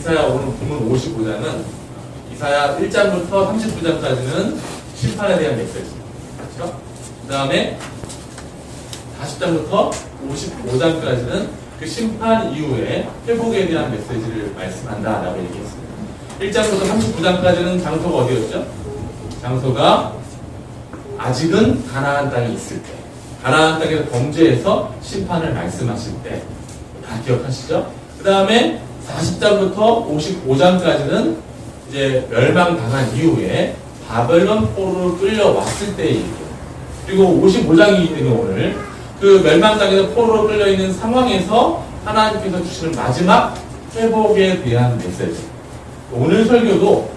이사야 오늘 본문 55장은 이사야 1장부터 39장까지는 심판에 대한 메시지. 그렇죠? 그 다음에 40장부터 55장까지는 그 심판 이후에 회복에 대한 메시지를 말씀한다라고 얘기했습니다. 1장부터 39장까지는 장소가 어디였죠? 장소가 아직은 가나안 땅이 있을 때, 가나안 땅에서 범죄해서 심판을 말씀하실 때, 다 기억하시죠? 그 다음에 40장부터 55장까지는 이제 멸망당한 이후에 바벨론 포로로 끌려왔을 때의 얘기예요. 그리고 55장이기 때문에 오늘 그 멸망 땅에서 포로로 끌려있는 상황에서 하나님께서 주시는 마지막 회복에 대한 메시지. 오늘 설교도,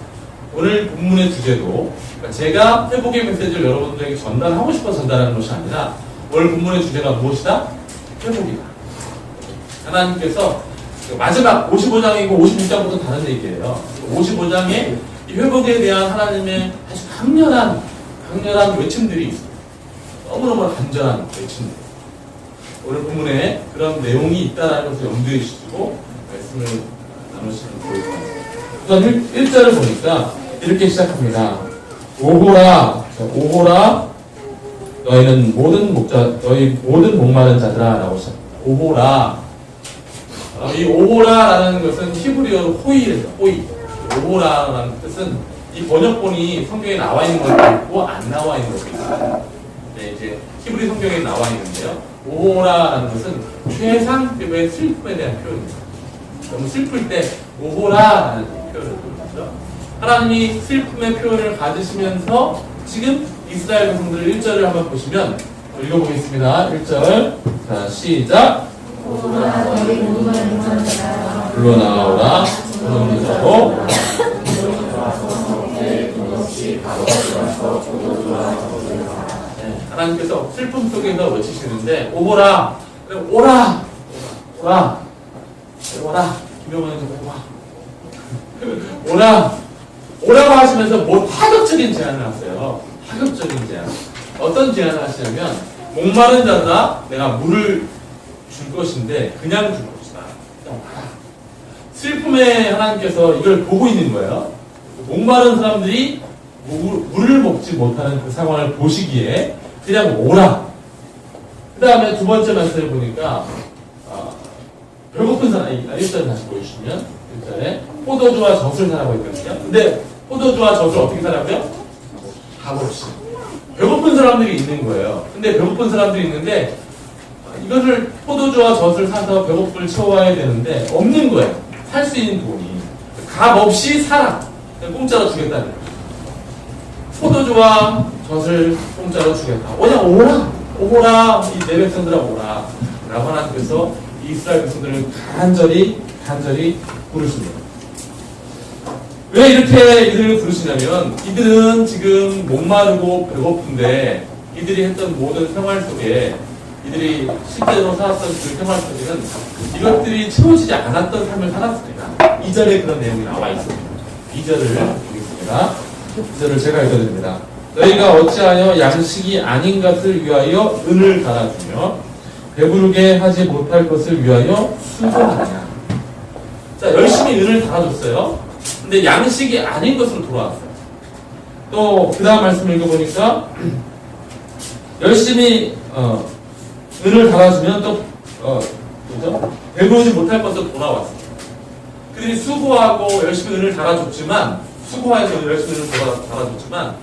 오늘 본문의 주제도 그러니까 제가 회복의 메시지를 여러분들에게 전달하고 싶어 전달하는 것이 아니라 오늘 본문의 주제가 무엇이다? 회복이다. 하나님께서 마지막 55장이고 56장부터 다른 얘기예요. 55장에 이 회복에 대한 하나님의 아주 강렬한 외침들이 있어요. 너무너무 간절한 외침들. 오늘 본문에 그런 내용이 있다는 것을 염두에 주시고 말씀을 나누시면 좋을 것 같습니다. 우선 1절을 보니까 이렇게 시작합니다. 오호라, 너희 모든 목마른 자들아 라고 시작합니다. 오호라. 이 오호라라는 것은 히브리어로 호이래요. 호이. 오호라라는 뜻은 이 번역본이 성경에 나와 있는 것도 있고 안 나와 있는 것도 있어요. 네, 이제 히브리 성경에 나와 있는데요. 오호라라는 것은 최상급의 슬픔에 대한 표현입니다. 너무 슬플 때 오호라라는 표현을 보죠. 하나님이 슬픔의 표현을 가지시면서 지금 이스라엘 백성들 1절을 한번 보시면 읽어보겠습니다. 1절. 자, 시작. 물러나오라. 그놈의 자로 하나님께서 슬픔 속에서 외치시는데 오라, 오라, 오라, 오라. 김영환에서 오라, 오라고 하시면서 뭐 파격적인 제안을 하세요. 파격적인 제안. 어떤 제안을 하시냐면 목마른 자다 내가 물을 줄 것인데 그냥 줄 것이다. 그냥 와라. 슬픔에 하나님께서 이걸 보고 있는 거예요. 목마른 사람들이 물을 먹지 못하는 그 상황을 보시기에 그냥 오라. 그 다음에 두 번째 말씀을 보니까 배고픈 사람, 1절 다시 보여주시면 1절에 포도주와 젖을 사라고 했거든요. 근데 포도주와 젖을 어떻게 사라고요? 값 없이. 배고픈 사람들이 있는 거예요. 근데 배고픈 사람들이 있는데 이것을 포도주와 젖을 사서 배고픔을 채워야 되는데 없는 거예요. 살 수 있는 돈이. 값 없이 사라. 공짜로 주겠다는 거예요. 포도주와 젖을 공짜로 주겠다. 그냥 오라. 이 내 백성들아 오라. 라고 하나님께서 이스라엘 백성들을 간절히 부르십니다. 왜 이렇게 이들을 부르시냐면 이들은 지금 목마르고 배고픈데 이들이 했던 모든 생활 속에 이들이 실제로 살았던 그 생활 속에는 이것들이 채워지지 않았던 삶을 살았습니다. 2절에 그런 내용이 나와 있습니다. 2절을 보겠습니다. 2절을 제가 읽어드립니다. 너희가 어찌하여 양식이 아닌 것을 위하여 은을 달아주며 배부르게 하지 못할 것을 위하여 수고하냐. 자, 열심히 은을 달아줬어요. 근데 양식이 아닌 것으로 돌아왔어요. 또 그 다음 말씀 읽어보니까 열심히 은을 달아주면 또 뭐죠? 배부르지 못할 것으로 돌아왔어요. 그들이 수고하고 열심히 은을 달아줬지만 수고해서 열심히 은을 달아줬지만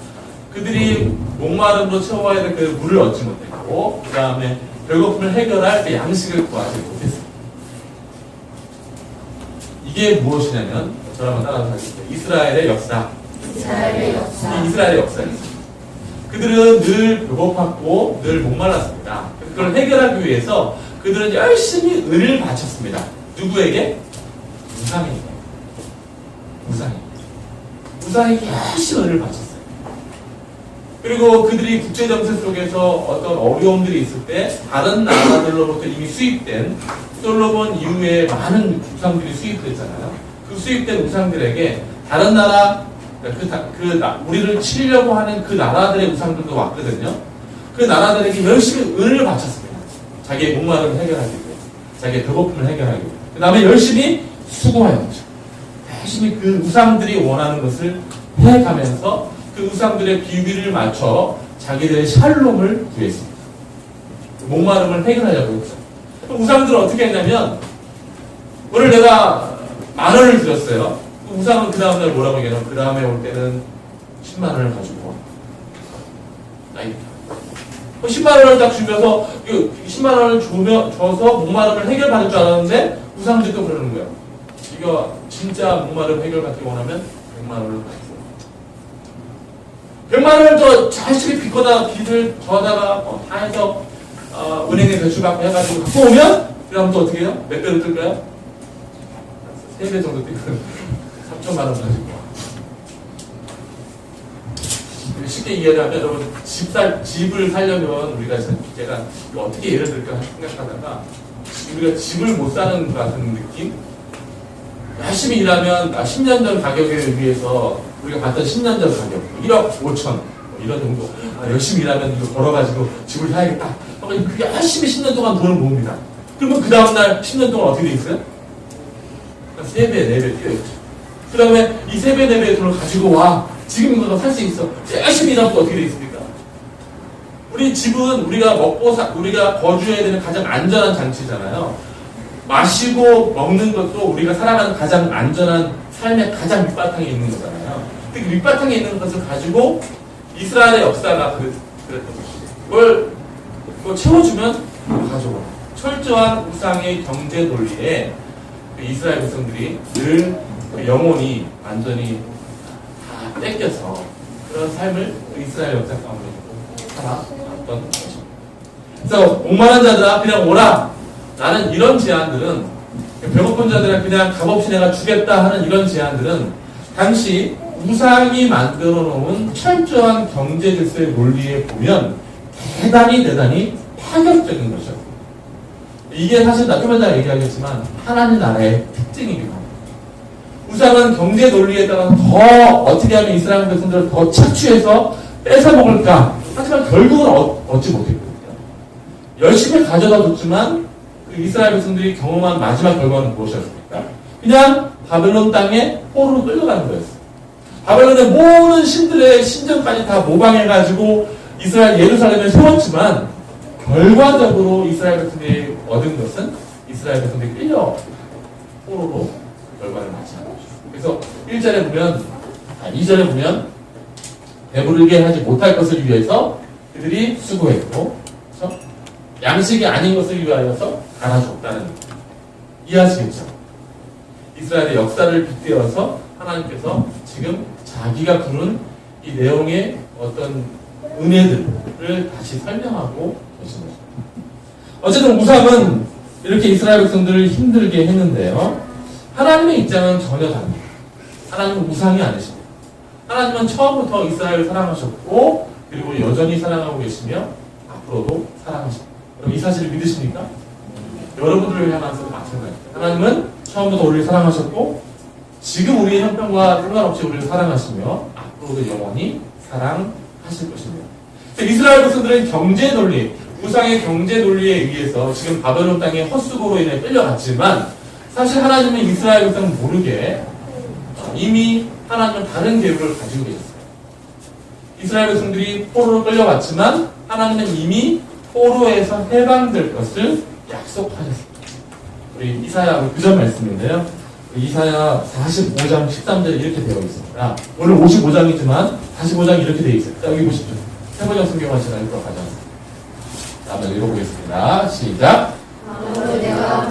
그들이 목마름으로 채워야 될 그 물을 얻지 못했고 그 다음에 배고픔을 해결할 그 양식을 구하지 못했습니다. 이게 무엇이냐면 저를 한번 따라서 하겠습니다. 이스라엘의 역사. 이스라엘의 역사입니다. 그들은 늘 배고팠고 늘 목말랐습니다. 그걸 해결하기 위해서 그들은 열심히 은을 바쳤습니다. 누구에게? 우상에게. 우상에게 열심히 은을 바쳤어요. 그리고 그들이 국제정세 속에서 어떤 어려움들이 있을 때 다른 나라들로부터 이미 수입된 솔로몬 이후에 많은 우상들이 수입됐잖아요. 그 수입된 우상들에게 다른 나라 우리를 치려고 하는 그 나라들의 우상들도 왔거든요. 그 나라들에게 열심히 은을 바쳤습니다. 자기의 목마름을 해결하기 위해, 자기의 배고픔을 해결하기 위해. 그 다음에 열심히 수고하였죠. 열심히 그 우상들이 원하는 것을 해가면서 그 우상들의 비위를 맞춰 자기들의 샬롬을 구했습니다. 목마름을 해결하려고 했죠. 우상들은 어떻게 했냐면, 오늘 내가 10,000원을 드렸어요. 우상은 그 다음날 뭐라고 얘기하냐면, 그 다음에 올 때는 10만 원을 가지고 와. 10만 원을 딱 주면서, 10만 원을 줘서 목마름을 해결받을 줄 알았는데, 우상들이 또 그러는 거예요. 이거 진짜 목마름 해결받기 원하면 100만 원을 가지고. 100만 원을 더 자식이 빚거나 빚을 더하다가 다 해서 은행에 대출받고 해가지고 갖고 오면 그럼 또 어떻게 해요? 몇 배로 뜰까요? 3배 정도 뛰거든. 3천만 원 가지고. 쉽게 이해하면 여러분 집을 살려면 우리가 제가 어떻게 예를 들까 생각하다가 우리가 집을 못 사는 것 같은 느낌? 열심히 일하면 10년 전 가격에 비해서 우리가 봤던 10년 전 가격 1억 5천 이런 정도 열심히 일하면 이거 벌어가지고 집을 사야겠다. 그게 열심히 10년 동안 돈을 모읍니다. 그러면 그 다음날 10년 동안 어떻게 돼 있어요? 3배, 4배 뛰어있죠. 그 다음에 이 3배, 4배의 돈을 가지고 와. 지금 이거 살 수 있어. 열심히 일하면 어떻게 돼 있습니까? 우리 집은 우리가 우리가 거주해야 되는 가장 안전한 장치잖아요. 마시고 먹는 것도 우리가 살아가는 가장 안전한 삶의 가장 밑바탕에 있는 거잖아요. 그 밑바탕에 있는 것을 가지고 이스라엘의 역사가 그랬던 것이죠. 그걸 채워주면 가져가. 철저한 우상의 경제 논리에 이스라엘 백성들이 늘 영혼이 완전히 다 뺏겨서 그런 삶을 이스라엘 역사 가운데 살아왔던 것입니다. 그래서 목마른 자들아 그냥 오라. 나는 이런 제안들은 배고픈 자들아 그냥 값없이 내가 주겠다 하는 이런 제안들은 당시 우상이 만들어 놓은 철저한 경제 질서의 논리에 보면 대단히 파격적인 것이죠. 이게 사실 좀 이따 얘기하겠지만 하나님 나라의 특징이기도 합니다. 우상은 경제 논리에 따라서 더 어떻게 하면 이스라엘 백성들을 더 착취해서 뺏어 먹을까? 하지만 결국은 얻지 못했거든요. 열심히 가져다 줬지만 그 이스라엘 백성들이 경험한 마지막 결과는 무엇이었습니까? 그냥 바벨론 땅에 포로로 끌려가는 거였어요. 바벨론의 모든 신들의 신전까지 다 모방해가지고 이스라엘 예루살렘을 세웠지만 결과적으로 이스라엘 백성들이 얻은 것은 이스라엘 백성들이 끌려 포로로 결과를 맞이하는 거죠. 그래서 1절에 보면 2절에 보면 배부르게 하지 못할 것을 위해서 그들이 수고했고 그렇죠? 양식이 아닌 것을 위하여서 갈아줬다는 이해하시겠죠? 이스라엘의 역사를 빗대어서 하나님께서 지금 자기가 부른 이 내용의 어떤 은혜들을 다시 설명하고 계신 것입니다. 어쨌든 우상은 이렇게 이스라엘 백성들을 힘들게 했는데요. 하나님의 입장은 전혀 다릅니다. 하나님은 우상이 아니십니다. 하나님은 처음부터 이스라엘을 사랑하셨고 그리고 여전히 사랑하고 계시며 앞으로도 사랑하십니다. 여러분 이 사실을 믿으십니까? 여러분들을 향해서도 마찬가지입니다. 하나님은 처음부터 우리를 사랑하셨고 지금 우리의 형편과 상관없이 우리를 사랑하시며 앞으로도 영원히 사랑하실 것입니다. 이스라엘 백성들은 경제 논리, 우상의 경제 논리에 의해서 지금 바벨론 땅의 헛수고로 인해 끌려갔지만 사실 하나님은 이스라엘 백성을 모르게 이미 하나님은 다른 계획을 가지고 계셨어요. 이스라엘 백성들이 포로로 끌려갔지만 하나님은 이미 포로에서 해방될 것을 약속하셨습니다. 우리 이사야 그전 말씀인데요. 이사야 45장 13절에 이렇게 되어 있습니다. 오늘 55장이지만 45장이 이렇게 되어 있어요. 자, 여기 보십시오. 세번역 성경 하시나 읽도록 하죠. 한번 읽어보겠습니다. 시작.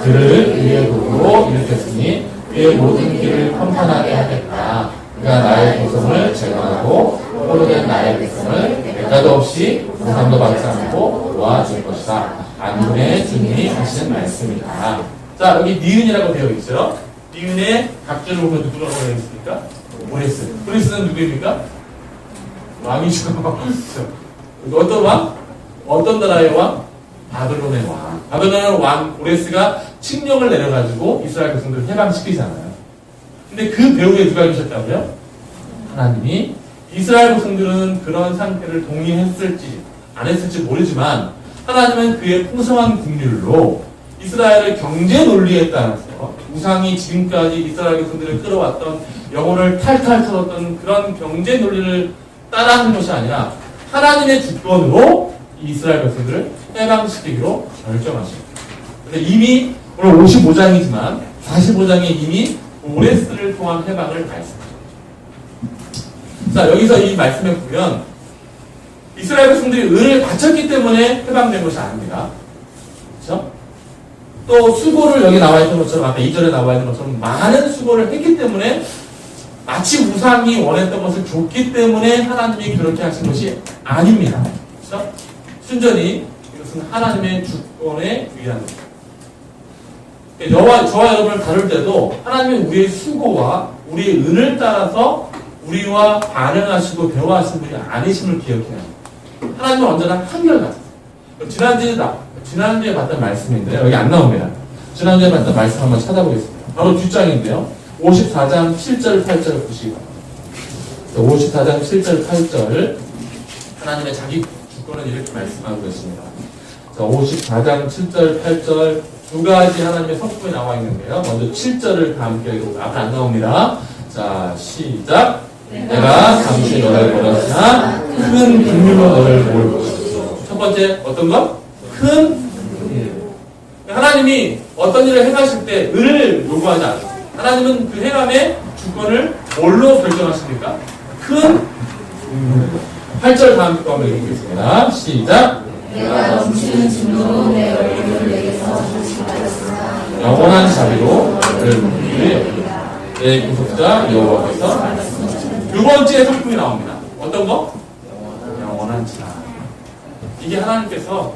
그를 위에 도로 일으켰으니 그의 모든 길을 평탄하게 하겠다. 그가 나의 백성을 제거하고 포로된 나의 백성을 대가도 없이 보상도 받지 않고 도와줄 것이다. 안군의 주님이 하시는 말씀이다. 자, 여기 니은이라고 되어 있죠. 니은의 각절을 보면 누구라고 되어 있습니까? 브레스. 브레스는 누구입니까? 왕이죠. 어떤 왕? 어떤 나라의 왕? 바벨론의 왕. 바벨론의 왕 브레스가 칙령을 내려가지고 이스라엘 백성들을 해방시키잖아요. 근데 그 배후에 누가 계셨다고요? 하나님이. 이스라엘 백성들은 그런 상태를 동의했을지 안 했을지 모르지만 하나님은 그의 풍성한 국률로 이스라엘의 경제 논리에 따라서 우상이 지금까지 이스라엘 백성들을 끌어왔던 영혼을 탈탈 털었던 그런 경제 논리를 따라하는 것이 아니라 하나님의 주권으로 이 이스라엘 백성들을 해방시키기로 결정하십니다. 근데 이미 오늘 55장이지만 45장에 이미 오레스를 통한 해방을 다 했습니다. 자, 여기서 이 말씀에 보면 이스라엘 백성들이 은을 바쳤기 때문에 해방된 것이 아닙니다. 그렇죠? 또 수고를 여기 나와 있는 것처럼 아까 2절에 나와 있는 것처럼 많은 수고를 했기 때문에 마치 우상이 원했던 것을 줬기 때문에 하나님이 그렇게 하신 것이 아닙니다. 그렇죠? 순전히 이것은 하나님의 주권에 위한 것입니다. 저와 여러분을 다룰 때도 하나님은 우리의 수고와 우리의 은을 따라서 우리와 반응하시고 대화하시는 분이 아니심을 기억해야 합니다. 하나님은 언제나 한결같아요. 지난주에 봤던 말씀인데요. 여기 안 나옵니다. 지난주에 봤던 말씀 한번 찾아보겠습니다. 바로 뒷장인데요. 54장 7절 8절 보시기 바랍니다. 54장 7절 8절 하나님의 자기 주권은 이렇게 말씀하고 계십니다. 54장 7절 8절 두 가지 하나님의 성품이 나와 있는데요. 먼저 7절을 다 함께 읽고 앞에 안 나옵니다. 자, 시작. 내가 당시 너를 버렸으나 큰 긍휼로 너를 모을 것이다. 첫 번째 어떤 것? 큰 긍휼. 하나님이 어떤 일을 행하실 때 은을 요구하지 않아요. 하나님은 그 행함의 주권을 뭘로 결정하십니까? 큰 긍휼. 8절 다음 거 한번 읽겠습니다. 시작. 내가 넘치는 진노로 내 얼굴을 내게서 조심하였으나 영원한 자비로 너를 긍휼히 여기라. 내 구속자 여호와께서 두 번째 성품이 나옵니다. 어떤 거? 영원한 자. 이게 하나님께서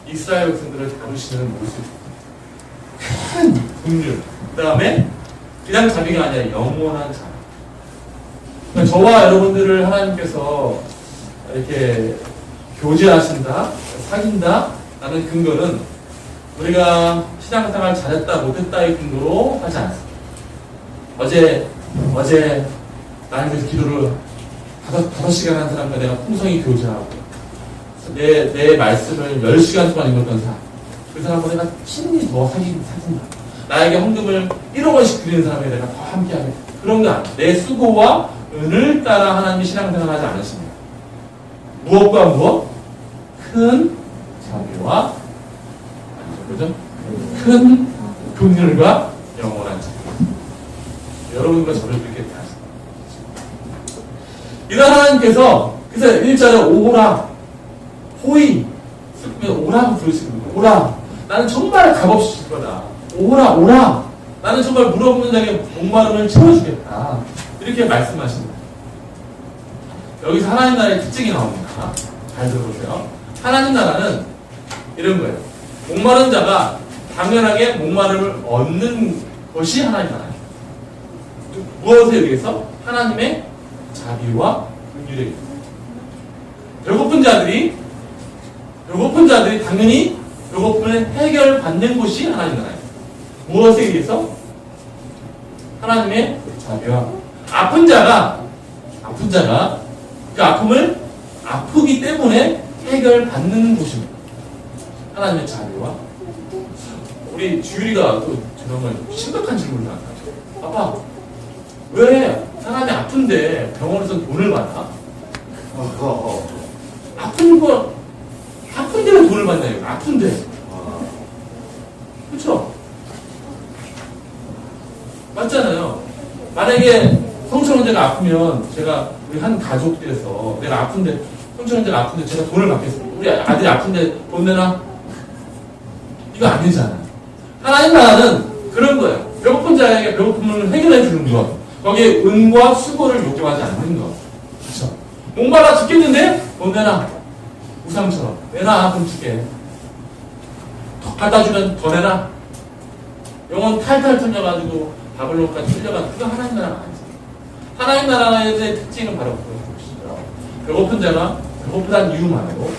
이스라엘 백성들을 다루시는 모습. 큰 긍휼. 그 다음에 그냥 자비가 아니라 영원한 자. 그러니까 저와 여러분들을 하나님께서 이렇게 교제하신다, 사귄다 라는 근거는 우리가 신앙생활 잘했다 못했다의 근거로 하지 않습니다. 어제 나는 그래서 기도를 5시간 한 사람과 내가 풍성히 교제하고 내 말씀을 10시간 동안 읽었던 사람, 그 사람과 내가 친히 더 사귄다. 나에게 헌금을 1억 원씩 드리는 사람에 내가 더 함께하게. 그런 거 아니에요. 내 수고와 은을 따라 하나님이 신앙생활 하지 않으십니다. 무엇과 무엇? 큰 자비와 그죠? 큰 긍휼과 영원한 자비. 여러분과 저를 그렇게 대하십니다. 이런 하나님께서 그래서 1절에 오라 호의 오라고 부르시는 거예요. 오라 나는 정말 값없이 줄 거다. 오라 나는 정말 물어보는 자에게 목마름을 채워주겠다. 이렇게 말씀하십니다. 여기서 하나님 나라의 특징이 나옵니다. 잘 들어보세요. 하나님 나라는 이런 거예요. 목마른 자가 당연하게 목마름을 얻는 것이 하나님 나라예요. 무엇에 의해서? 하나님의 자비와 긍휼에 의해서. 배고픈 자들이 당연히 배고픔을 해결받는 곳이 하나님 나라예요. 무엇에 의해서? 하나님의 자비와. 아픈 자가 그 아픔을 아프기 때문에 해결받는 곳입니다. 하나님의 자비와. 우리 주율이가 또 정말 심각한 질문을 하죠. 아빠, 왜 사람이 아픈데 병원에서 돈을 받아? 아픈데 왜 돈을 받나요? 아픈데. 그렇죠? 맞잖아요. 만약에 성천원제가 아프면 제가 우리 한 가족들에서 내가 아픈데 성천원제가 아픈데 제가 돈을 받겠습니다. 우리 아들이 아픈데 돈 내놔? 이거 아니잖아. 하나님 나라는 그런 거예요. 배고픈 자에게 배고픔을 해결해 주는 것. 거기에 은과 수고를 요구하지 않는 것. 그렇죠? 목말라 죽겠는데 돈 내놔. 우상처럼 내놔 그럼 줄게. 더 갖다 주면 더 내놔. 영혼 탈탈 털려가지고 바벨론까지 뚫려가지고 그거 하나님 나라가 아니죠. 하나님 나라의 특징은 바로 그것이죠. 배고픈 자가 배고프다는 이유만으로,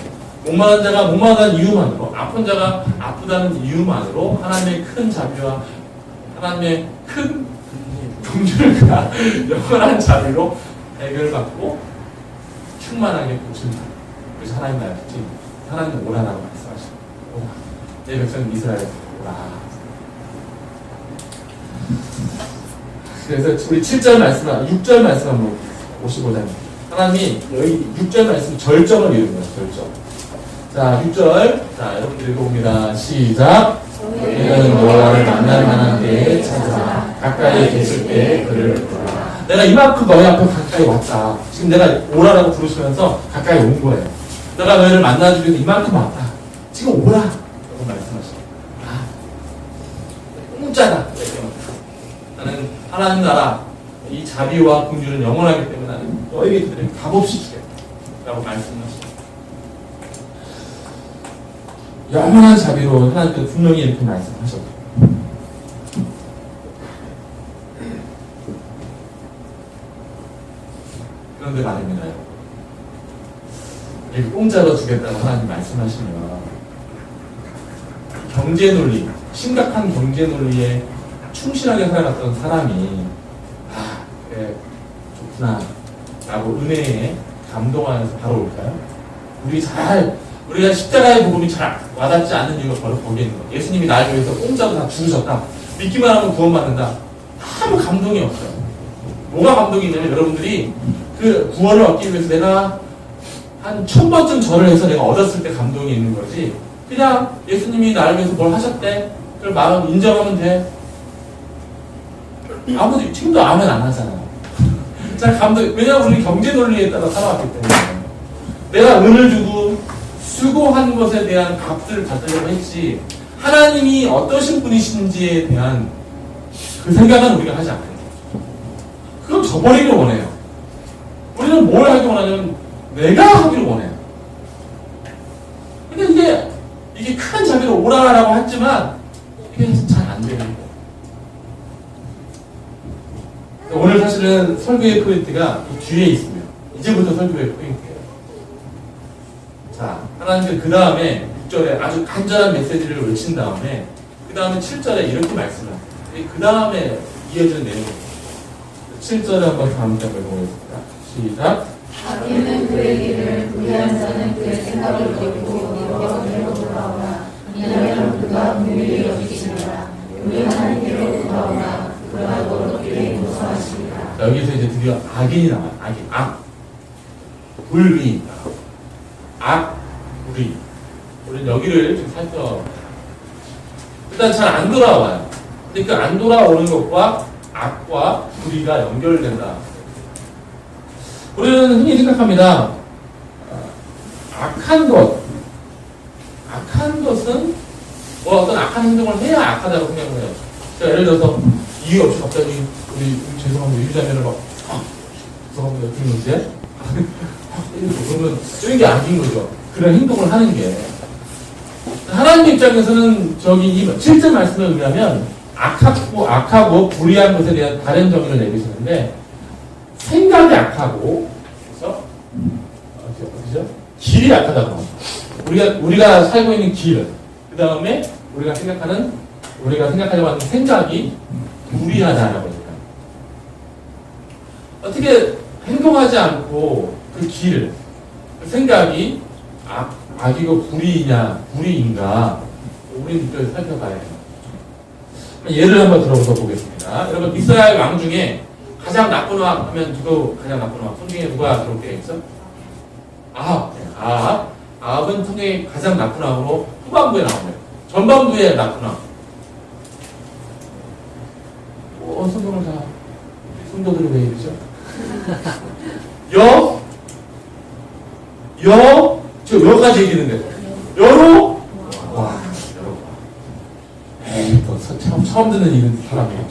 목마른 자가 목마르다는 이유만으로, 아픈 자가 아프다는 이유만으로 하나님의 큰 자비와 하나님의 큰 긍휼과 영원한 자비로 해결받고 충만하게 고친다. 그래서 하나님 나라의 특징, 하나님 오라라고 말씀하십니다. 오라. 내 백성 이스라엘 오라. 그래서 우리 7절 말씀, 6절 말씀 한번 보시고자 하나님이 여기 6절 말씀 절정을 이루는 거예요. 절정. 자, 6절. 자, 여러분들 읽어봅니다. 시작. 너희는 노아를 만날 만한 때에 찾아 가까이 계실 때에 그를 부르라. 내가 이만큼 너희 앞에 가까이 왔다. 지금 내가 오라라고 부르시면서 가까이 온 거예요. 내가 너희를 만나주기 위해서 이만큼 왔다. 지금 오라. 라고 말씀하시죠. 아, 공짜다. 나는 하나님 나라, 이 자비와 긍휼은 영원하기 때문에 나는 너에게 그들을 값없이 주겠다. 라고 말씀하시죠. 영원한 자비로 하나님께서 분명히 이렇게 말씀하셨죠. 그런데 말입니다. 이렇게 공짜로 주겠다고 하나님 말씀하시면 경제 논리, 심각한 경제 논리에 충실하게 살아갔던 사람이 그래 좋구나 라고 은혜에 감동하면서 바로 올까요? 우리가 십자가의 복음이 잘 와닿지 않는 이유가 바로 거기에 있는 거예요. 예수님이 나를 위해서 공짜로 다 죽으셨다. 믿기만 하면 구원받는다. 아무 감동이 없어요. 뭐가 감동이 있냐면 여러분들이 그 구원을 얻기 위해서 내가 한 1000번쯤 절을 해서 내가 얻었을 때 감동이 있는 거지. 그냥 예수님이 나를 위해서 뭘 하셨대. 그걸 마음 인정하면 돼. 아무도 지금도 아멘 안 하잖아요. 잘 감동. 왜냐하면 우리 경제 논리에 따라 살아왔기 때문에 내가 은을 주고 수고한 것에 대한 값을 받으려고 했지 하나님이 어떠신 분이신지에 대한 그 생각은 우리가 하지 않아요. 그건 저버리길 원해요. 우리는 뭘 하길 원하냐면 내가 하기를 원해요. 근데 이게 큰 자비로 오라라고 했지만 이게 잘 안 되는 거예요. 오늘 사실은 설교의 포인트가 이 뒤에 있습니다. 이제부터 설교의 포인트예요. 자, 하나님께서 그 다음에 6절에 아주 간절한 메시지를 외친 다음에 그 다음에 7절에 이렇게 말씀을 해요. 그 다음에 이어지는 내용입니다. 7절에 한번 다음 장을 보겠습니다. 시작. 자기는 그의 길을 무리한 자는 그의 생각을 버리고 여호와께로 돌아오라. 이는 그가 긍휼히 여기시리라. 우리 하나님께로 돌아오라. 그러하고 너희를 용서하시리라. 여기서 이제 드디어 악인이 나와요. 악인, 불의, 불의. 우리는 여기를 좀 일단 잘 안 돌아와요. 근데 그 안 돌아오는 것과 악과 불의가 연결된다. 우리는 흔히 생각합니다. 악한 것은 어떤 악한 행동을 해야 악하다고 생각을 해요. 제가 예를 들어서 이유 없이 갑자기 우리 죄송합니다 유자면을 막 죄송합니다 그러는데 그러면 쓰는 게 악인 거죠. 그런 행동을 하는 게 하나님 입장에서는 저기 이 7절 말씀에 의하면 악하고 불의한 것에 대한 다른 정의를 내리시는데 생각이 악하고 그죠? 길이 악하다고 합니다. 우리가 살고 있는 길, 그 다음에 우리가 생각하려고 하는 생각이 불의하다라고 합니다. 어떻게 행동하지 않고 그 길, 그 생각이 악이고 불의인가 우리는 또 살펴봐야 해요. 예를 한번 들어서 보겠습니다. 여러분 이스라엘 왕 중에 가장 나쁜 왕 하면 가장 나쁜 왕 성경에 누가 그렇게 있어? 아합은 성경에 가장 나쁜 왕으로 후반부에 나오네요. 전반부에 나쁜 왕. 성경을 다 성도들이 왜 이러죠? 여까지 얘기했는데 여로 처음 듣는 이런 사람이에요.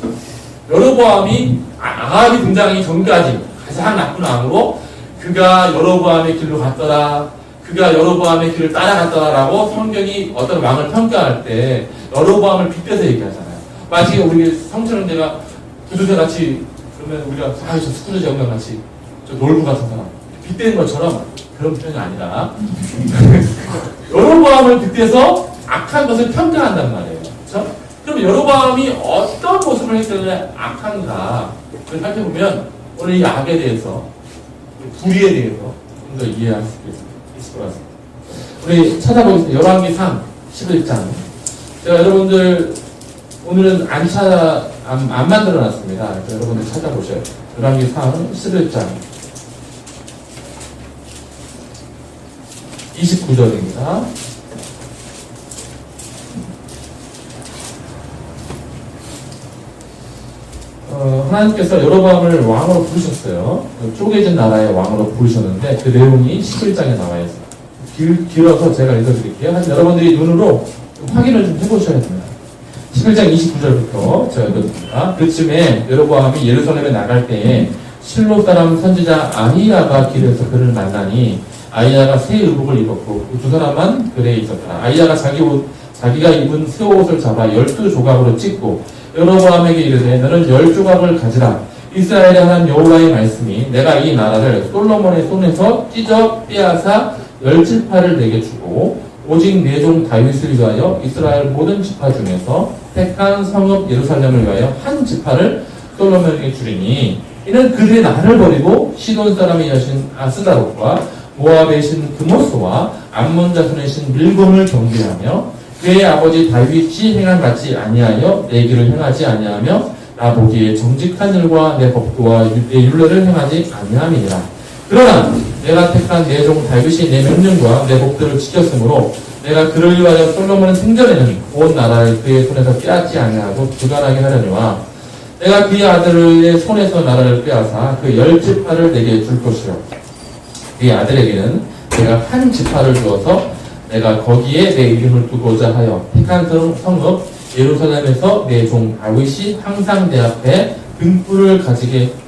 여로보암이 아합이 등장하기 전까지 가장 나쁜 왕으로 그가 여로보암의 길로 갔더라. 그가 여로보암의 길을 따라갔더라라고 성경이 어떤 왕을 평가할 때 여로보암을 빗대서 얘기하잖아요. 마치 우리 성천형제가 구두쇠 같이 그러면 우리가 저 스쿠르지 영감 같이 저 놀부 같은 사람 빗대는 것처럼 그런 표현이 아니라 여로보암을 빗대서 악한 것을 평가한단 말이에요. 그렇죠? 그럼 여로보암이 어떤 모습을 했기 때문에 악한가 그걸 살펴보면 오늘 이 악에 대해서 불의에 대해서 좀 더 이해할 수 있을 것 같습니다. 우리 찾아보겠습니다. 열왕기상 11장. 제가 여러분들 오늘은 안 안 만들어놨습니다. 그래서 여러분들 찾아보셔요. 열왕기상 11장 29절입니다. 하나님께서 여로보암을 왕으로 부르셨어요. 쪼개진 나라의 왕으로 부르셨는데 그 내용이 11장에 나와 있어요. 길어서 제가 읽어드릴게요. 하지만 여러분들이 눈으로 확인을 좀 해보셔야 됩니다. 11장 29절부터 제가 읽어드립니다. 그쯤에 여로보암이 예루살렘에 나갈 때에 실로 사람 선지자 아히야가 길에서 그를 만나니 아히야가 새 의복을 입었고 두 사람만 그에 있었더라. 아히야가 자기가 입은 새 옷을 잡아 12조각으로 찢고 여로보암에게 이르되 너는 10조각을 가지라. 이스라엘의 하나님 여호와의 말씀이 내가 이 나라를 솔로몬의 손에서 찢어 빼앗아 10지파를 내게 주고 오직 내 종 다윗을 위하여 이스라엘 모든 지파 중에서 택한 성읍 예루살렘을 위하여 한 지파를 솔로몬에게 주리니 이는 그들의 나를 버리고 시돈 사람의 여신 아스다롯과 모압의 신 드모스와 암몬 자손의 신 밀곰을 경배하며 그의 아버지 다윗이 행한 같이 아니하여 내 길을 행하지 아니하며 나 보기에 정직한 일과 내 법도와 내 율례를 행하지 아니함이니라. 그러나 내가 택한 내 종 다윗이 내 명령과 내 법도를 지켰으므로 내가 그를 위하여 솔로몬의 생전에는 온 나라를 그의 손에서 빼앗지 아니하고 주관하게 하려니와 내가 그의 아들의 손에서 나라를 빼앗아 그 10지파를 내게 줄 것이요 그의 아들에게는 내가 한 지파를 주어서 내가 거기에 내 이름을 두고자 하여 택한 성읍 예루살렘에서 내 종 다윗이 항상 내 앞에 등불을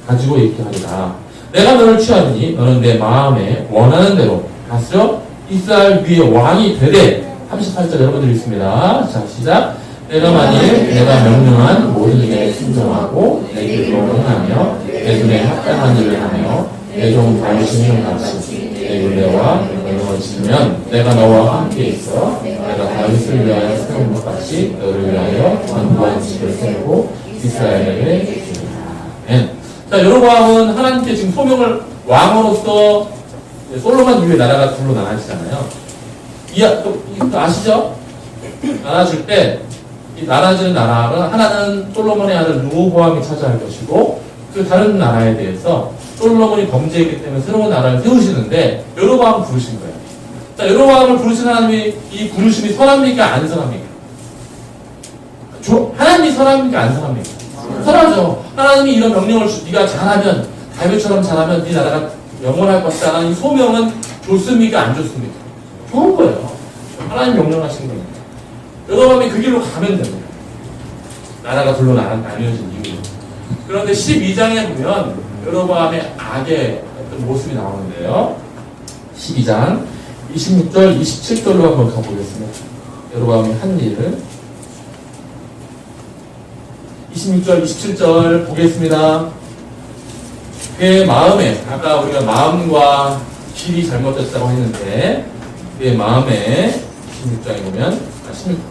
가지고 있게 하리라. 내가 너를 취하리니 너는 내 마음에 원하는 대로 다스려 이스라엘 위에 왕이 되되 38절 여러분들 있습니다. 자 시작. 내가 만일 내가 명령한 모든 일에 순종하고 내 길로 행하며 내 눈에 합당한 일을 하며 내 종 다윗이 행한 같이 내 율례와 명령을 지키면 내가 너와 함께 있어 내가 다윗을 위하여 세운 것 같이 너를 위하여 완고한 집을 세우고 이스라엘에게 주리라. 자 여로보암은 하나님께 지금 소명을 왕으로서 솔로몬 이후에 나라가 둘로 나눠지잖아요. 또 아시죠? 나눠질 때 이 나눠지는 나라는 하나는 솔로몬의 아들 르호보암이 차지할 것이고 그 다른 나라에 대해서 솔로몬이 범죄했기 때문에 새로운 나라를 세우시는데 여로보암을 부르신 거예요. 자, 여로보암을 부르신 하나님이 이 부르심이 선합니까? 안 선합니까? 하나님이 선합니까? 안 선합니까? 선하죠. 하나님이 이런 명령을 네가 잘하면 다윗처럼 잘하면 네 나라가 영원할 것이다. 이 소명은 좋습니까? 안 좋습니까? 좋은 거예요. 하나님 명령하신 거예요. 여로보암이 그 길로 가면 됩니다. 나라가 둘로 나뉘어진 이유로. 그런데 12장에 보면 여로보암의 악의 어떤 모습이 나오는데요. 12장 26절, 27절로 한번 가보겠습니다. 여로보암이 한 일을 26절, 27절 보겠습니다. 그의 마음에, 아까 우리가 마음과 길이 잘못됐다고 했는데 그의 마음에 16장에 보면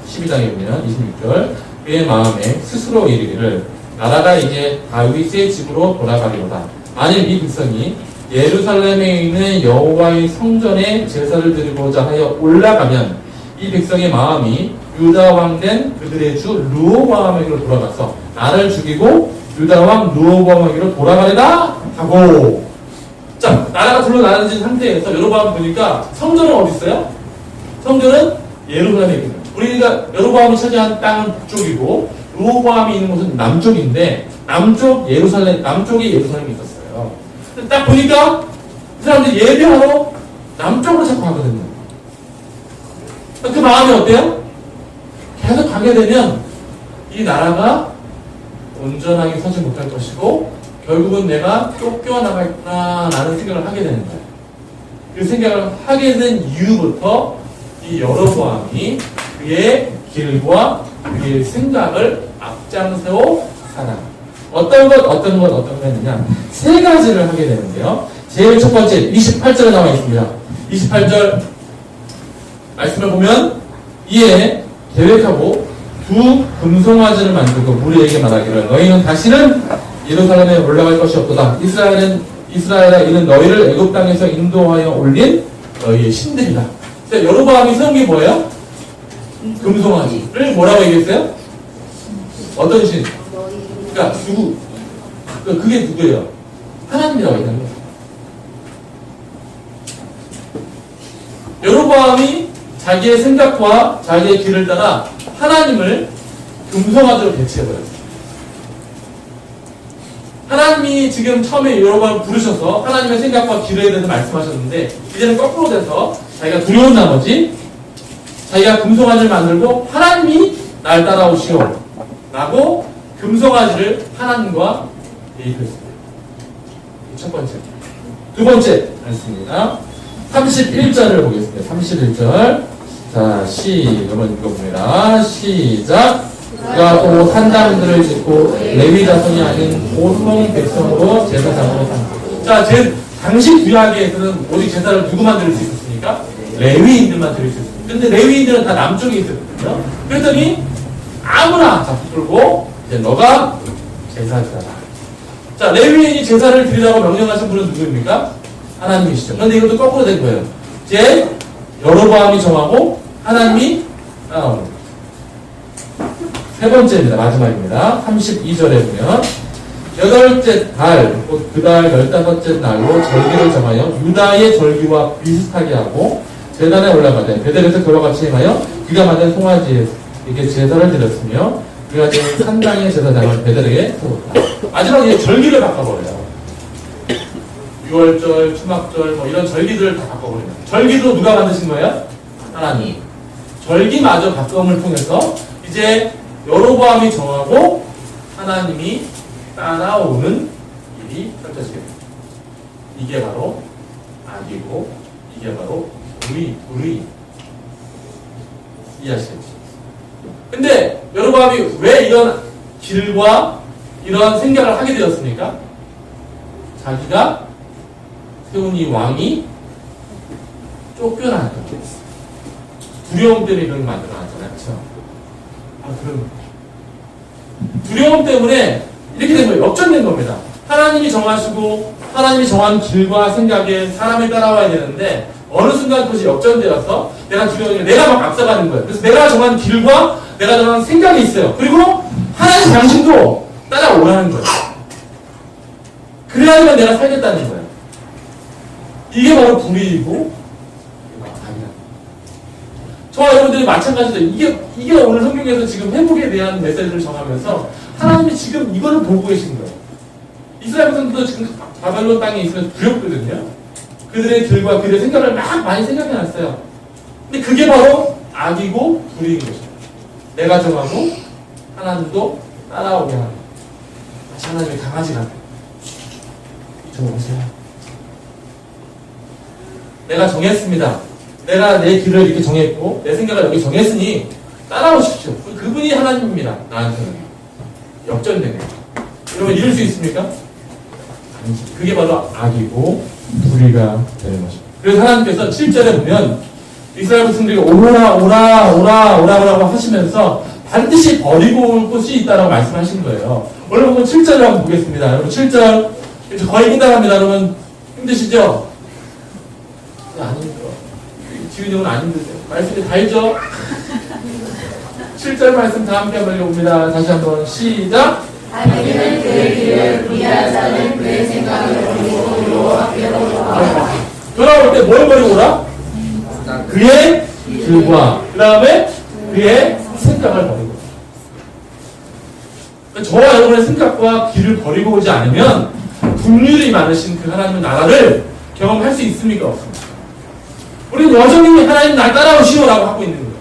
12장에 보면 26절 그의 마음에 스스로 이르기를 나라가 이제 다윗의 집으로 돌아가리로다. 만일 이 백성이 예루살렘에 있는 여호와의 성전에 제사를 드리고자 하여 올라가면 이 백성의 마음이 유다 왕 된 그들의 주 르호보암에게로 돌아가서 나를 죽이고 유다 왕 르호보암에게로 돌아가리라 하고. 자, 나라가 둘로 나눠진 상태에서 여로보암 보니까 성전은 어디 있어요? 성전은 예루살렘에 있는. 우리가 여로보암이 차지한 땅은 북쪽이고 르호보암이 있는 곳은 남쪽인데 남쪽에 예루살렘이 있었어요. 딱 보니까 그 사람들이 예배하러 남쪽으로 자꾸 가거든요. 그 마음이 어때요? 계속 가게 되면 이 나라가 온전하게 서지 못할 것이고 결국은 내가 쫓겨나가겠구나 라는 생각을 하게 되는 거예요. 그 생각을 하게 된 이유부터 이 여로보암이 그의 길과 그의 생각을 앞장세워 살아. 어떤 것 했느냐? 세 가지를 하게 되는데요. 제일 첫 번째, 28절에 나와 있습니다. 28절 말씀을 보면 이에 계획하고 두 금송아지를 만들고 무리에게 말하기를 너희는 다시는 예루살렘에 올라갈 것이 없도다. 이스라엘아 이는 너희를 애굽 땅에서 인도하여 올린 너희의 신들이다. 여로보암이 세운 게 뭐예요? 금송아지를 뭐라고 얘기했어요? 어떤 신? 그러니까 누구? 그게 누구예요? 하나님이라고 얘기하는 거예요. 여로보암이 자기의 생각과 자기의 길을 따라 하나님을 금송아지로 대체해버렸어요. 하나님이 지금 처음에 여로보암을 부르셔서 하나님의 생각과 길에 대해서 말씀하셨는데 이제는 거꾸로 돼서 자기가 두려운 나머지 자기가 금송아지를 만들고 하나님이 날 따라오시오 라고 금송아지를 하나님과 대입했습니다. 첫 번째. 두 번째 말씀입니다. 31절을 보겠습니다. 31절. 자, 한번 읽어봅니다. 시작. 그가 또 산당들을 짓고 레위 자손이 아닌 보통 백성으로 제사장으로 삼고. 자, 당시 구약에서는 오직 제사를 누구만 드릴 수 있었습니까? 레위인들만 드릴 수 있었습니다. 근데 레위인들은 다 남쪽에 있었거든요. 그랬더니 아무나 다 붙들고 이제 너가 제사지다. 자, 레위인이 제사를 드리라고 명령하신 분은 누구입니까? 하나님이시죠. 그런데 이것도 거꾸로 된 거예요. 이제 여로보암이 정하고 하나님이 따라오는 거예요. 세 번째입니다. 마지막입니다. 32절에 보면 여덟째 달, 그 달 15째 날로 절기를 정하여 유다의 절기와 비슷하게 하고 제단에 올라가되 베델에서 그와 같이 행하여 그가 만든 송아지에게 제사를 드렸으며 그가 지은 산당의 제사장을 베델에게 세웠다. 마지막에 절기를 바꿔버려요. 6월절, 추막절 뭐 이런 절기들을 다 바꿔버려요. 절기도 누가 만드신 거예요? 하나님. 절기마저 바꿈을 통해서 이제 여로보암이 정하고 하나님이 따라오는 일이 펼쳐지게 됩니다. 이게 바로 악이고 이게 바로 불의. 이해하시겠죠? 근데 여로보암이 왜 이런 길과 이런 생각을 하게 되었습니까? 자기가 세운 이 왕이 쫓겨나는 거예요. 두려움 때문에 이런 걸 만들어놨잖아요. 그렇죠? 그럼 두려움 때문에 이렇게 된 거예요. 역전된 겁니다. 하나님이 정하시고 하나님이 정한 길과 생각에 사람이 따라와야 되는데 어느 순간 그것이 역전되어서 내가 두려우니까 내가 막 앞서가는 거예요. 그래서 내가 정한 길과 내가 정한 생각이 있어요. 그리고 하나님 당신도 따라오라는 거예요. 그래야지만 내가 살겠다는 거예요. 이게 바로 불의이고 저와 여러분들이 마찬가지로 이게 오늘 성경에서 지금 회복에 대한 메시지를 정하면서 하나님이 지금 이거를 보고 계신 거예요. 이스라엘 백성들도 지금 바벨론 땅에 있으면 두렵거든요. 그들의 길과 그들의 생각을 막 많이 생각해놨어요. 근데 그게 바로 악이고 불의인 것이죠. 내가 정하고 하나님도 따라오게 하는 거예요. 마치 하나님의 강아지 같아요. 이쪽으로 오세요. 내가 정했습니다. 내가 내 길을 이렇게 정했고 내 생각을 여기 정했으니 따라오십시오. 그분이 하나님입니다. 나한테는 역전된 거예요. 여러분 이럴 수 있습니까? 아니지. 그게 바로 악이고 불의가 되는 것입니다. 그래서 하나님께서 7절에 보면 이스라엘 백성들이 오라고 하시면서 반드시 버리고 올 곳이 있다라고 말씀하신 거예요. 오늘 보면 7절을 한번 보겠습니다. 여러분 7절 거의 끝나갑니다. 여러분 힘드시죠? 아닙니다. 지훈이 형은 안 힘드세요. 말씀이 다 있죠? 7절 말씀 다 함께 한번 읽어봅니다. 다시 한번 시작. 자기는 그의 길을 위한 자는 그의 생각을 버리고 여호와께로 돌아오라. 돌아올 때 뭘 버리고 오라? 그의 길과 그 다음에 그의 생각을 버리고. 저와 여러분의 생각과 길을 버리고 오지 않으면 긍휼이 많으신 그 하나님의 나라를 경험할 수 있습니까? 없습니까? 우리는 여전히 하나님 날 따라오시오라고 하고 있는 거예요.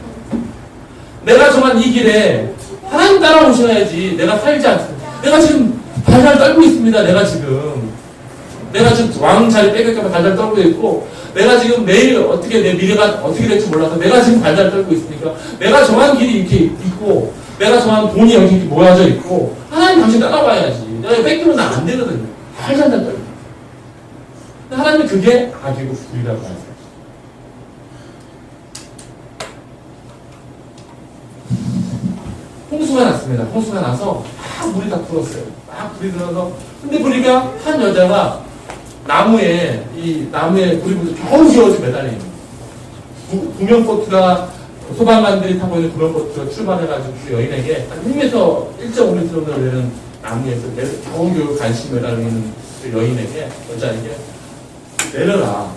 내가 정한 이 길에 하나님 따라오셔야지 내가 살지 않습니다. 내가 지금 달달 떨고 있습니다. 내가 지금 왕 자리 뺏길까봐 달달 떨고 있고 내가 지금 내일 어떻게 내 미래가 어떻게 될지 몰라서 내가 지금 달달 떨고 있으니까 내가 정한 길이 이렇게 있고 내가 정한 돈이 여기 이렇게 모여져 있고 하나님 당신 따라와야지. 내가 뺏기면 나 안 되거든요. 달달 떨고. 하나님은 그게 악이고 불이라고 하세요. 홍수가 났습니다. 홍수가 나서 막 물이 다 불었어요. 막 불이 들어서 근데 보니까 한 여자가 나무에 불이 불어서 겨우겨우 매달려 있는 거예요. 구명보트가 소방관들이 타고 있는 구명보트가 출발해가지고 그 여인에게 한 1m, 1.5m 정도 되는 나무에서 겨우겨우 간신히 매달리는 그 여인에게, 여자에게 내려라,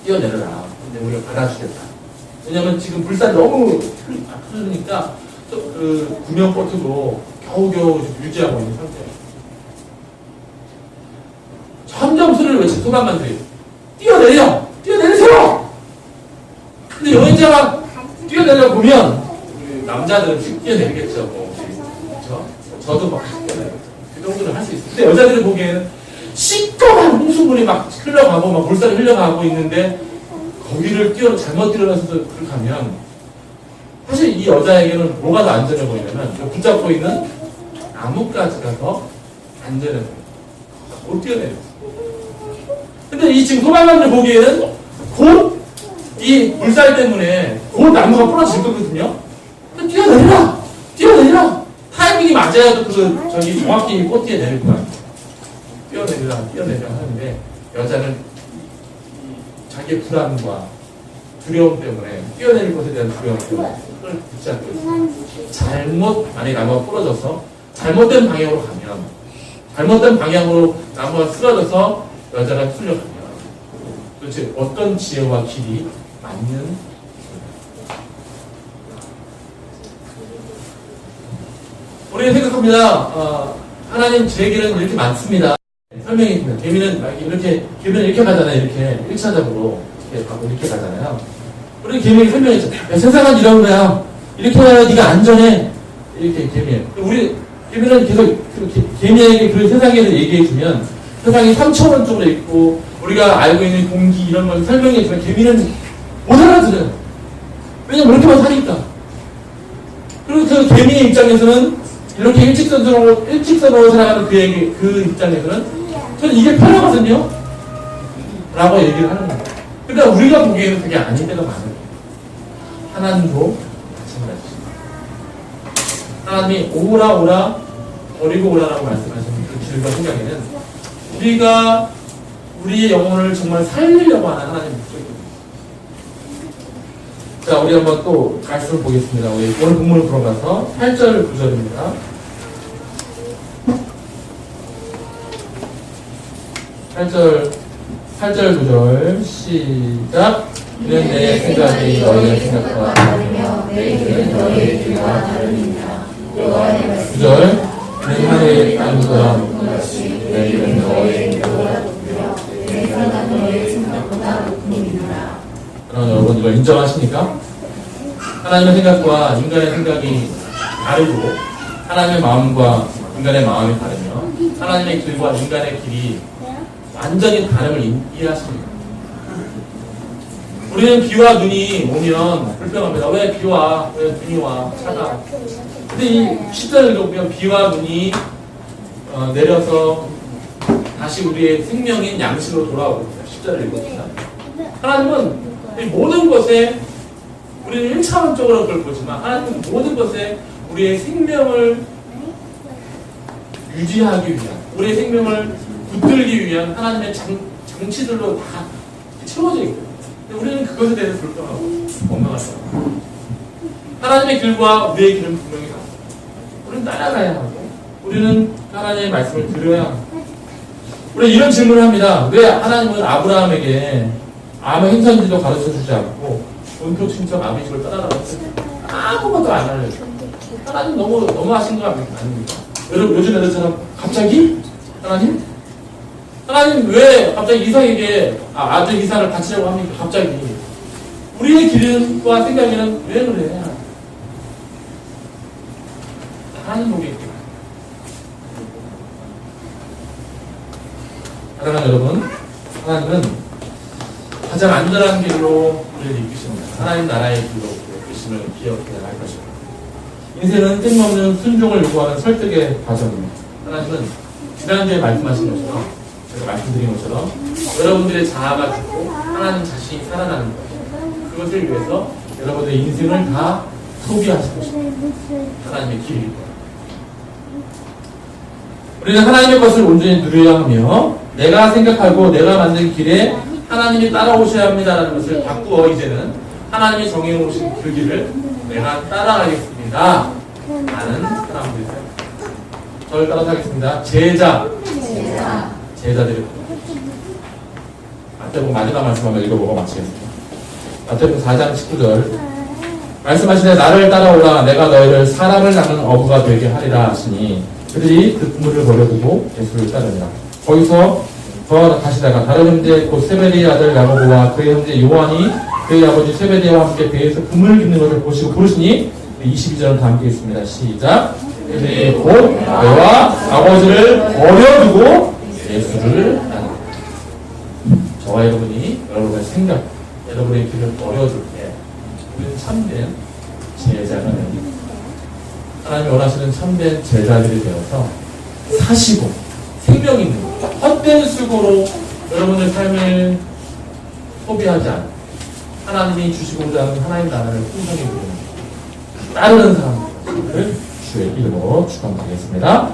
뛰어내려라. 근데 우리가 받아주겠다. 왜냐면 지금 불살이 너무 흐르니까 그 구명 버튼으로 겨우겨우 유지하고 있는 상태예요. 점점 소리를 외쳐 소방관들이 뛰어내리세요! 근데 여행자가 뛰어내려 보면 남자들은 휙 뛰어내리겠죠. 뭐. 그렇죠? 저도 막 뛰어내리겠죠. 그 정도는 할 수 있어요. 근데 여자들이 보기에는 시꺼먼 홍수물이 막 흘러가고 막 물살이 흘러가고 있는데 거기를 잘못 뛰어나서 그렇게 하면 사실 이 여자에게는 뭐가 더 안전해 보이냐면 붙잡고 있는 나뭇가지가 더 안전해 보여요. 못 뛰어내려요. 근데 이 지금 소방관들 보기에는 곧 이 물살 때문에 곧 나무가 부러질 거거든요. 뛰어내리라! 타이밍이 맞아야 저기 정확히 꽃뒤에 내릴 거야. 뛰어내리라 하는데 여자는 자기의 불안과 두려움 때문에 뛰어내릴 것에 대한 두려움 때문에 그걸 붙지 않고 있어요. 만약에 나무가 부러져서 잘못된 방향으로 가면 잘못된 방향으로 나무가 쓰러져서 여자가 풀려가면 도대체 어떤 지혜와 길이 맞는 우리는 생각합니다. 하나님 제 길은 이렇게 많습니다. 설명이 있습니다. 개미는 이렇게 가잖아요. 이렇게 1차적으로 이렇게 가고 이렇게 가잖아요. 우리 개미에게 설명했죠. 야, 세상은 이런 거야. 이렇게 해야 네가 안전해. 이렇게 개미예요. 우리 개미는 계속 개미에게 그 세상에 대해서 얘기해주면 세상이 3차원 쪽으로 있고 우리가 알고 있는 공기 이런 걸 설명해주면 개미는 못 알아들어요. 왜냐면 그렇게만 사니까. 그리고 그 개미의 입장에서는 이렇게 일직선으로 살아가는 그 입장에서는 저는 이게 편하거든요? 라고 얘기를 하는 거예요. 그러니까 우리가 보기에는 그게 아닌 때가 많아요. 하나님도 마찬가지입니다. 하나님이 오라, 버리고 오라라고 말씀하시는 그 길과 생각에는 우리가 우리의 영혼을 정말 살리려고 하는 하나님의 목적이거든요. 자, 우리 한번 또 말씀을 보겠습니다. 우리 오늘 본문을 들어가서 8절 9절입니다. 8절 9절 시작. 이는 내 생각이 너희의 생각과 다르며 내 길은 너희의 길과 다르니라. 여호와의 말씀 9절. 내 하늘의 땅보다 같이 내 길은 너희의 길보다 높으며 내 생각은 너희의 생각보다 높음이니라. 그럼 여러분 이걸 인정하십니까? 하나님의 생각과 인간의 생각이 다르고 하나님의 마음과 인간의 마음이 다르며 하나님의 길과 인간의 길이 완전히 다름을 이해하십니다. 우리는 비와 눈이 오면 불평합니다. 왜 비와? 왜 눈이 와? 차가. 근데 이 10절을 보면 비와 눈이 내려서 다시 우리의 생명인 양식으로 돌아오고 있어요. 10절을 읽어봅니다. 하나님은 이 모든 것에 우리는 1차원적으로 그걸 보지만 하나님은 모든 것에 우리의 생명을 유지하기 위한 우리의 생명을 붙들기 위한 하나님의 장치들로 다 채워져 있거든요. 근데 우리는 그것에 대해서 불평하고 원망하죠. 하나님의 길과 우리의 길은 분명히 같아요. 우리는 따라가야 하고 우리는 하나님의 말씀을 들어야 하고 우리는 이런 질문을 합니다. 왜 하나님은 아브라함에게 아무 행선지도 가르쳐주지 않고 본토 친척 아비집을 떠나라고 했어요? 아무것도 안 알려줘요. 하나님 너무 하신 거 아닙니까? 여러분 요즘 애들처럼 갑자기? 하나님 왜 갑자기 이삭에게 아들 이삭을 바치려고 합니까? 갑자기 우리의 길과 생각에는 왜 그래? 하나님 보기 있구나. 사랑하는 여러분, 하나님은 가장 안전한 길로 우리를 이끄십니다. 하나님 나라의 길로 이끄심을 기억해야 할 것입니다. 인생은 뜬금없는 순종을 요구하는 설득의 과정입니다. 하나님은 지난주에 말씀하신 것처럼 제가 말씀드린 것처럼 여러분들의 자아가 죽고 하나님 자신이 살아나는 것 그것을 위해서 여러분들의 인생을 다 소비하실 것입니다. 하나님의 길일 거예요. 우리는 하나님의 것을 온전히 누려야 하며 내가 생각하고 내가 만든 길에 하나님이 따라오셔야 합니다라는 것을 바꾸어 이제는 하나님이 정해놓으신 그 길을 내가 따라가겠습니다 라는 사람들이세요. 저를 따라서 하겠습니다. 제자. 제자. 제자들이. 마태복음 마지막 말씀 한번 읽어보고 마치겠습니다. 마태복음 4장 19절. 말씀하시되 나를 따라오라 내가 너희를 사람을 낳는 어부가 되게 하리라 하시니 그들이 그 그물을 버려두고 예수를 따르니라. 거기서 더 가시다가 다른 형제 곧 세베대의 아들 야고보와 그의 형제 요한이 그의 아버지 세베대와 함께 배에서 그물을 깁는 것을 보시고 부르시니 22절은 다 함께 있습니다. 시작. 그들이 곧 배와 아버지를 버려두고 예수를 따르니라. 저와 여러분이 여러분의 생각, 여러분의 길을 버려줄 때 우리는 참된 제자가 됩니다. 하나님이 원하시는 참된 제자들이 되어서 사시고 생명 있는 헛된 수고로 여러분의 삶을 소비하지 않고 하나님이 주시고자 하는 하나님 나라를 풍성히 부르는 따르는 사람들 주의 이름으로 축원드리겠습니다.